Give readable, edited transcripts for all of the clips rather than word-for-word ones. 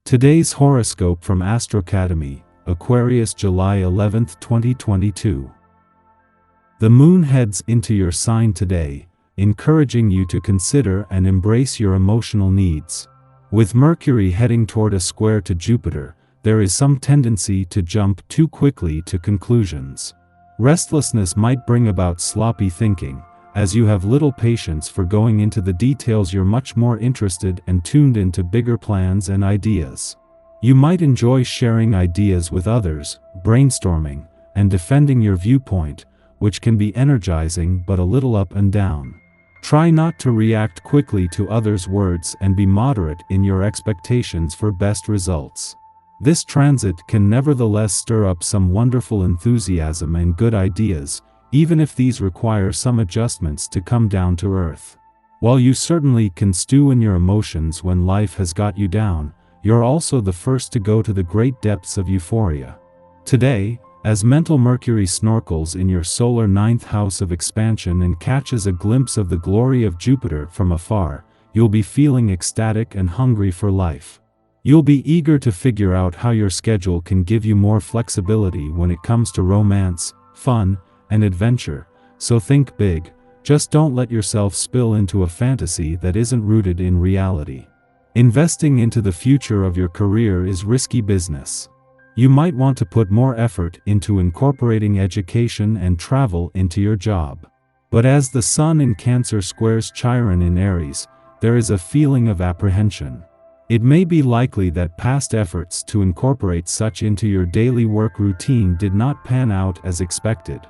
Today's horoscope from Astrocademy, Aquarius July 11, 2022. The moon heads into your sign today, encouraging you to consider and embrace your emotional needs. With Mercury heading toward a square to Jupiter, there is some tendency to jump too quickly to conclusions. Restlessness might bring about sloppy thinking, as you have little patience for going into the details. You're much more interested and tuned into bigger plans and ideas. You might enjoy sharing ideas with others, brainstorming, and defending your viewpoint, which can be energizing but a little up and down. Try not to react quickly to others' words and be moderate in your expectations for best results. This transit can nevertheless stir up some wonderful enthusiasm and good ideas, even if these require some adjustments to come down to earth. While you certainly can stew in your emotions when life has got you down, you're also the first to go to the great depths of euphoria. Today, as mental Mercury snorkels in your solar ninth house of expansion and catches a glimpse of the glory of Jupiter from afar, you'll be feeling ecstatic and hungry for life. You'll be eager to figure out how your schedule can give you more flexibility when it comes to romance, fun, and adventure, so think big. Just don't let yourself spill into a fantasy that isn't rooted in reality. Investing into the future of your career is risky business. You might want to put more effort into incorporating education and travel into your job. But as the Sun in Cancer squares Chiron in Aries, there is a feeling of apprehension. It may be likely that past efforts to incorporate such into your daily work routine did not pan out as expected.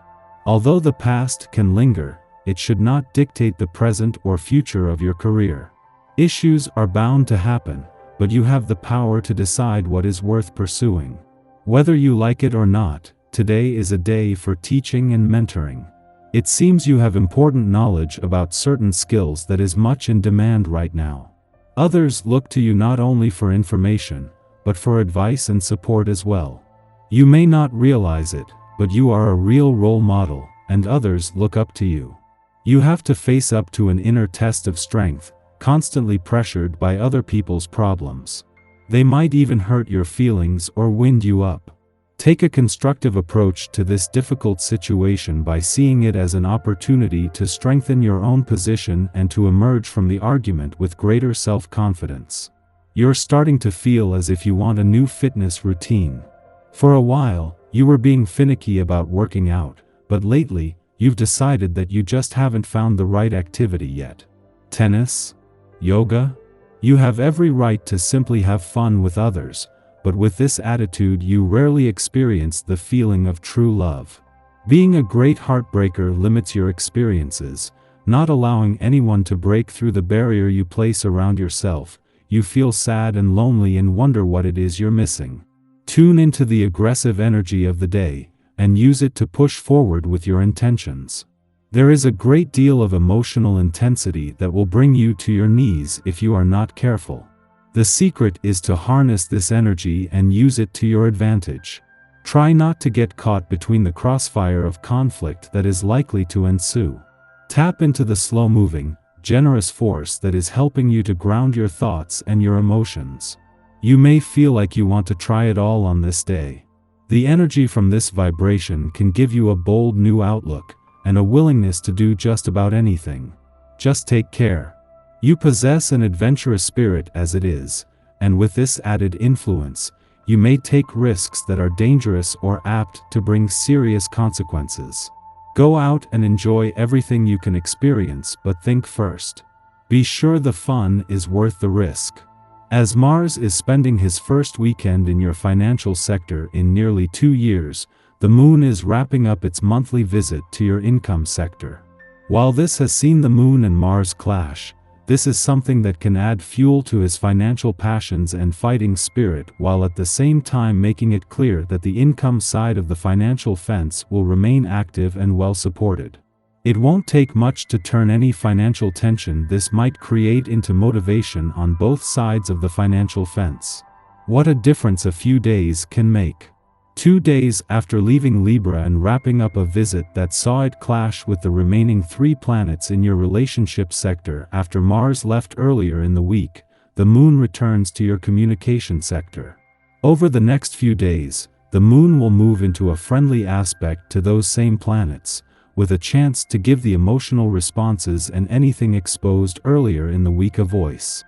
Although the past can linger, it should not dictate the present or future of your career. Issues are bound to happen, but you have the power to decide what is worth pursuing. Whether you like it or not, today is a day for teaching and mentoring. It seems you have important knowledge about certain skills that is much in demand right now. Others look to you not only for information, but for advice and support as well. You may not realize it, but you are a real role model, and others look up to you. You have to face up to an inner test of strength, constantly pressured by other people's problems. They might even hurt your feelings or wind you up. Take a constructive approach to this difficult situation by seeing it as an opportunity to strengthen your own position and to emerge from the argument with greater self-confidence. You're starting to feel as if you want a new fitness routine. For a while, you were being finicky about working out, but lately, you've decided that you just haven't found the right activity yet. Tennis? Yoga? You have every right to simply have fun with others, but with this attitude you rarely experience the feeling of true love. Being a great heartbreaker limits your experiences, not allowing anyone to break through the barrier you place around yourself. You feel sad and lonely and wonder what it is you're missing. Tune into the aggressive energy of the day, and use it to push forward with your intentions. There is a great deal of emotional intensity that will bring you to your knees if you are not careful. The secret is to harness this energy and use it to your advantage. Try not to get caught between the crossfire of conflict that is likely to ensue. Tap into the slow-moving, generous force that is helping you to ground your thoughts and your emotions. You may feel like you want to try it all on this day. The energy from this vibration can give you a bold new outlook, and a willingness to do just about anything. Just take care. You possess an adventurous spirit as it is, and with this added influence, you may take risks that are dangerous or apt to bring serious consequences. Go out and enjoy everything you can experience, but think first. Be sure the fun is worth the risk. As Mars is spending his first weekend in your financial sector in nearly 2 years, the Moon is wrapping up its monthly visit to your income sector. While this has seen the Moon and Mars clash, this is something that can add fuel to his financial passions and fighting spirit, while at the same time making it clear that the income side of the financial fence will remain active and well supported. It won't take much to turn any financial tension this might create into motivation on both sides of the financial fence. What a difference a few days can make. 2 days after leaving Libra and wrapping up a visit that saw it clash with the remaining 3 planets in your relationship sector after Mars left earlier in the week, the moon returns to your communication sector. Over the next few days, the moon will move into a friendly aspect to those same planets, with a chance to give the emotional responses and anything exposed earlier in the week a voice.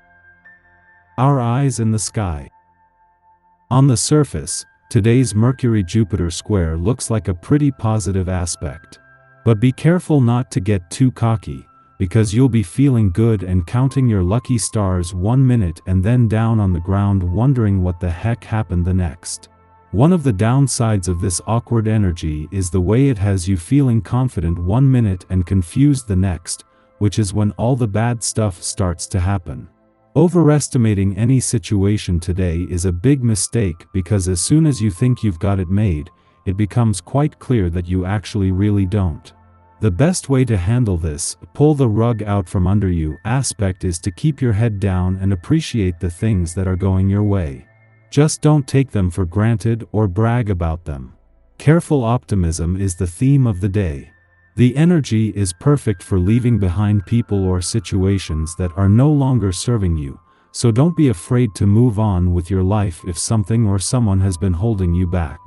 Our eyes in the sky. On the surface, today's Mercury-Jupiter square looks like a pretty positive aspect. But be careful not to get too cocky, because you'll be feeling good and counting your lucky stars 1 minute and then down on the ground wondering what the heck happened the next. One of the downsides of this awkward energy is the way it has you feeling confident 1 minute and confused the next, which is when all the bad stuff starts to happen. Overestimating any situation today is a big mistake because as soon as you think you've got it made, it becomes quite clear that you actually really don't. The best way to handle this, pull the rug out from under you aspect is to keep your head down and appreciate the things that are going your way. Just don't take them for granted or brag about them. Careful optimism is the theme of the day. The energy is perfect for leaving behind people or situations that are no longer serving you, so don't be afraid to move on with your life if something or someone has been holding you back.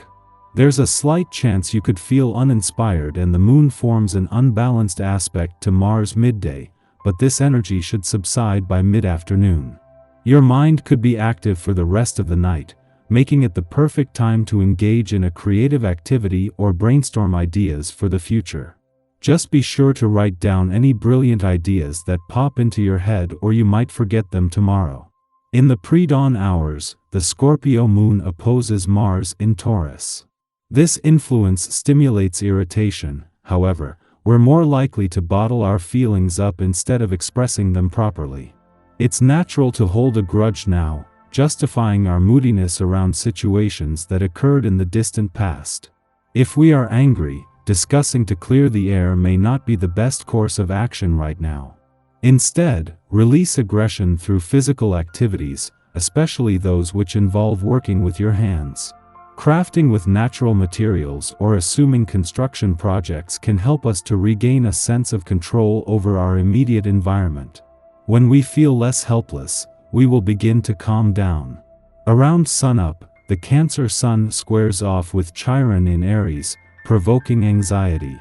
There's a slight chance you could feel uninspired and the moon forms an unbalanced aspect to Mars midday, but this energy should subside by mid-afternoon. Your mind could be active for the rest of the night, making it the perfect time to engage in a creative activity or brainstorm ideas for the future. Just be sure to write down any brilliant ideas that pop into your head or you might forget them tomorrow. In the pre-dawn hours, the Scorpio moon opposes Mars in Taurus. This influence stimulates irritation, however, we're more likely to bottle our feelings up instead of expressing them properly. It's natural to hold a grudge now, justifying our moodiness around situations that occurred in the distant past. If we are angry, discussing to clear the air may not be the best course of action right now. Instead, release aggression through physical activities, especially those which involve working with your hands. Crafting with natural materials or assuming construction projects can help us to regain a sense of control over our immediate environment. When we feel less helpless, we will begin to calm down. Around sunup, the Cancer Sun squares off with Chiron in Aries, provoking anxiety.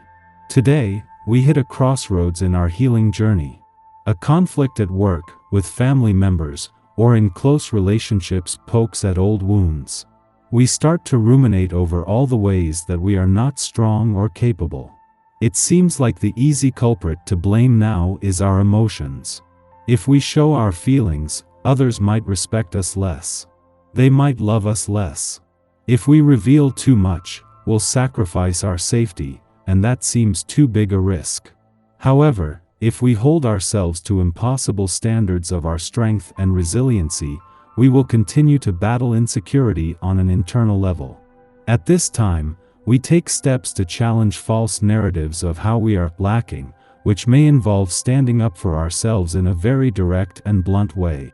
Today, we hit a crossroads in our healing journey. A conflict at work, with family members, or in close relationships pokes at old wounds. We start to ruminate over all the ways that we are not strong or capable. It seems like the easy culprit to blame now is our emotions. If we show our feelings, others might respect us less. They might love us less. If we reveal too much, we'll sacrifice our safety, and that seems too big a risk. However, if we hold ourselves to impossible standards of our strength and resiliency, we will continue to battle insecurity on an internal level. At this time, we take steps to challenge false narratives of how we are lacking, which may involve standing up for ourselves in a very direct and blunt way.